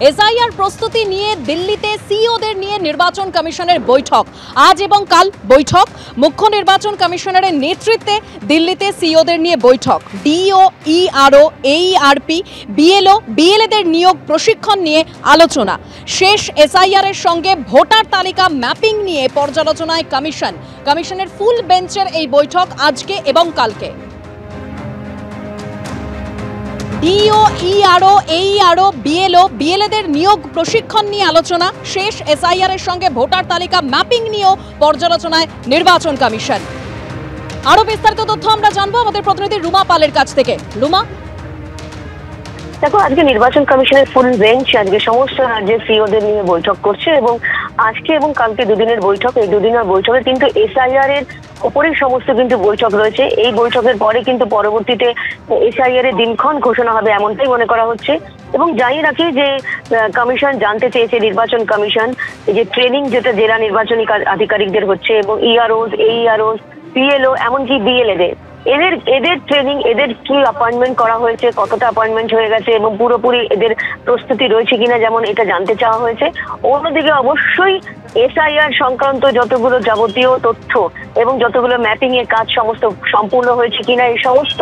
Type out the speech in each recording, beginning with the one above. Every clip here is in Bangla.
এসআইআর প্রস্তুতি নিয়ে দিল্লিতে সিইওদের নিয়ে নির্বাচন কমিশনের বৈঠক। আজ এবং কাল বৈঠক। মুখ্য নির্বাচন কমিশনারের নেতৃত্বে দিল্লিতে সিইওদের নিয়ে বৈঠক। ডিও, ইআরও, এইআরপি, বিএলও, বিএলএদের নিয়োগ প্রশিক্ষণ নিয়ে আলোচনা। শেষ এসআইআর এর সঙ্গে ভোটার তালিকা ম্যাপিং নিয়ে পর্যালোচনায় কমিশন। কমিশনের ফুল বেঞ্চের এই বৈঠক আজকে এবং কালকে। ডিও, ইআরও, এইআরও, বিএলও, বিএলএদের নিয়োগ প্রশিক্ষণ নিয়ে আলোচনা। শেষ এসআইআর এর সঙ্গে ভোটার তালিকা ম্যাপিং নিয়েও পর্যালোচনায় নির্বাচন কমিশন। আরো বিস্তারিত তথ্য আমরা জানবো আমাদের প্রতিনিধি রুমা পালের কাছ থেকে। রুমা, দেখো, আজকে নির্বাচন কমিশনের ফুল বেঞ্চ আজকে সমস্ত রাজ্যের সিইওদের নিয়ে বৈঠক করছে এবং আজকে এবং কালকে দুদিনের বৈঠক। এই দুদিনের বৈঠকে কিন্তু এসআইআর এর উপরেই সমস্ত কিন্তু বৈঠক রয়েছে। এই বৈঠকের পরে কিন্তু পরবর্তীতে এসআইআর এর দিনক্ষণ ঘোষণা হবে এমনটাই মনে করা হচ্ছে। এবং জানিয়ে রাখি যে কমিশন জানতে চেয়েছে, নির্বাচন কমিশন, এই যে ট্রেনিং যেটা জেলা নির্বাচনী আধিকারিকদের হচ্ছে এবং ইআরওস, এইআরওস, পিএলও, এমনকি বিএলএদের এদের ট্রেনিং, এদের কি অ্যাপয়েন্টমেন্ট করা হয়েছে, কতটা অ্যাপয়েন্টমেন্ট হয়ে গেছে এবং পুরোপুরি এদের প্রস্তুতি রয়েছে কিনা, যেমন এটা জানতে চাওয়া হয়েছে। অন্যদিকে অবশ্যই এসআইআর সংক্রান্ত যতগুলো যাবতীয় তথ্য এবং যতগুলো ম্যাপিং এর কাজ সমস্ত সম্পূর্ণ হয়েছে কিনা, এই সমস্ত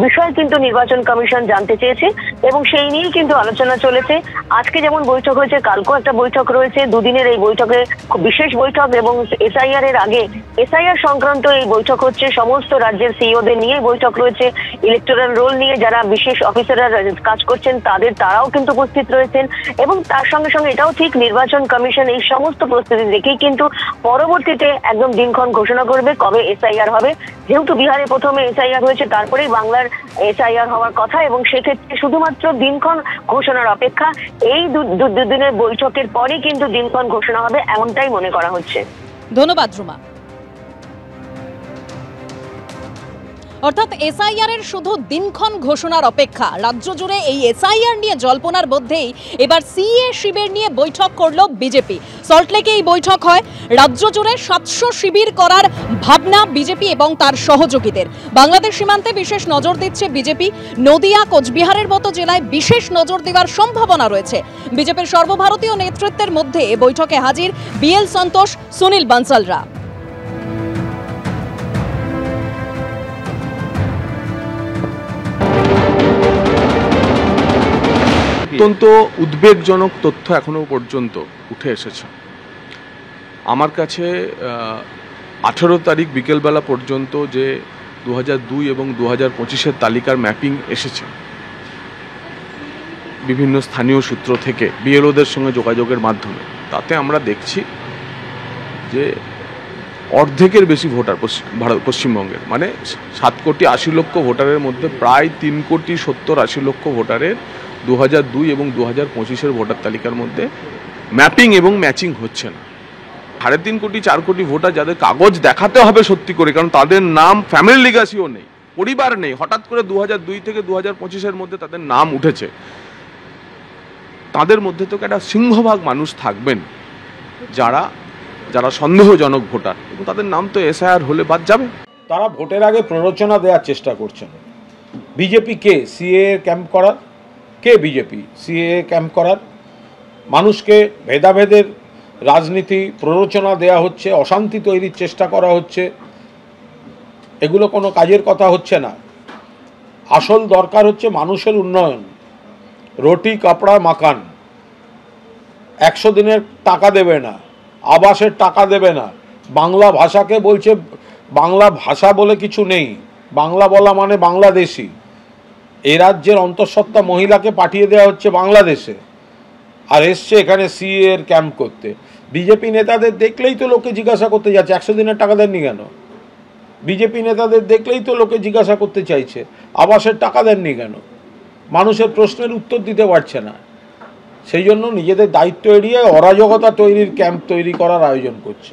বিষয় কিন্তু নির্বাচন কমিশন জানতে চেয়েছে এবং সেই নিয়েই কিন্তু আলোচনা চলেছে। আজকে যেমন বৈঠক হয়েছে, কালকেও একটা বৈঠক রয়েছে। দুদিনের এই বৈঠকে খুব বিশেষ বৈঠক এবং এসআইআর এর আগে এসআইআর সংক্রান্ত এই বৈঠক হচ্ছে। সমস্ত রাজ্যের সিইওদের নিয়ে বৈঠক রয়েছে। ইলেকটোরাল রোল নিয়ে যারা বিশেষ অফিসাররা কাজ করছেন তারাও কিন্তু উপস্থিত রয়েছেন এবং তার সঙ্গে সঙ্গে এটাও ঠিক, নির্বাচন কমিশন এই সমস্ত প্রস্তুতি দেখেই কিন্তু পরবর্তীতে একদম দিনক্ষণ ঘোষণা করবে কবে এসআইআর হবে। যেহেতু বিহারে প্রথমে এসআইআর হয়েছে, তারপরেই বাংলার এসআইআর হওয়ার কথা এবং সেক্ষেত্রে শুধুমাত্র দিনক্ষণ ঘোষণার অপেক্ষা। এই দুদিনের বৈঠকের পরেই কিন্তু দিনক্ষণ ঘোষণা হবে এমনটাই মনে করা হচ্ছে। ধন্যবাদ রুমা। অর্থাৎ এসআইআর এর শুধু দিনক্ষণ ঘোষণার অপেক্ষা। রাজ্য জুড়ে এই এসআইআর নিয়ে জল্পনার মধ্যেই এবার সিএ শিবির নিয়ে বৈঠক করল বিজেপি। সল্টলেকে এই বৈঠক হয়। রাজ্য জুড়ে 700 শিবির করার ভাবনা বিজেপি এবং তার সহযোগীদের। বাংলাদেশ সীমান্তে বিশেষ নজর দিচ্ছে বিজেপি। নদিয়া, কোচবিহারের মতো জেলায় বিশেষ নজর দেওয়ার সম্ভাবনা রয়েছে। বিজেপির সর্বভারতীয় নেতৃত্বের মধ্যে এ বৈঠকে হাজির বিএল সন্তোষ, সুনীল বানসালরা। অত্যন্ত উদ্বেগজনক তথ্য এখনো পর্যন্ত উঠে এসেছে আমার কাছে। 18 তারিখ বিকেলবেলা পর্যন্ত যে 2002 এবং 2025-এর তালিকার ম্যাপিং এসেছে বিভিন্ন স্থানীয় সূত্র থেকে বিএলওদের সঙ্গে যোগাযোগের মাধ্যমে, তাতে আমরা দেখছি যে অর্ধেকের বেশি ভোটার পশ্চিমবঙ্গের, মানে 7,80,00,000 ভোটারের মধ্যে প্রায় 3,70,80,00,000 ভোটারের 2002 এবং 2025-এর ভোটার তালিকার মধ্যে ম্যাপিং এবং ম্যাচিং হচ্ছে না। 3.5 কোটি 4 কোটি ভোটার যাদের কাগজ দেখাতে হবে সত্যি করে, কারণ তাদের নাম, ফ্যামিলি লিগাসিও নেই, পরিবার নেই, হঠাৎ করে 2002 থেকে 2025-এর মধ্যে তাদের নাম উঠেছে। তাদের মধ্যে তো একটা সিংহভাগ মানুষ থাকবেন যারা সন্দেহজনক ভোটার এবং তাদের নাম তো এসআইআর হলে বাদ যাবে। তারা ভোটের আগে প্ররোচনা দেওয়ার চেষ্টা করছেন। বিজেপি কে সিএ ক্যাম্প করার, কে বিজেপি সিএ ক্যাম্প করার? মানুষকে ভেদাভেদের রাজনীতি প্ররোচনা দেয়া হচ্ছে, অশান্তি তৈরির চেষ্টা করা হচ্ছে। এগুলো কোনো কাজের কথা হচ্ছে না। আসল দরকার হচ্ছে মানুষের উন্নয়ন, রুটি কাপড়া মাকান। 100 দিনের টাকা দেবে না, আবাসের টাকা দেবে না, বাংলা ভাষাকে বলছে বাংলা ভাষা বলে কিছু নেই, বাংলা বলা মানে বাংলাদেশি। এই রাজ্যের অন্তঃসত্ত্বা মহিলাকে পাঠিয়ে দেওয়া হচ্ছে বাংলাদেশে, আর এসছে এখানে সিএ এর ক্যাম্প করতে। বিজেপি নেতাদের দেখলেই তো লোকে জিজ্ঞাসা করতে যাচ্ছে 100 দিনের টাকা দেননি কেন? বিজেপি নেতাদের দেখলেই তো লোকে জিজ্ঞাসা করতে চাইছে আবাসের টাকা দেননি কেন? মানুষের প্রশ্নের উত্তর দিতে পারছে না। সেই জন্য নিজেদের দায়িত্ব এড়িয়ে অরাজকতা তৈরির ক্যাম্প তৈরি করার আয়োজন করছে।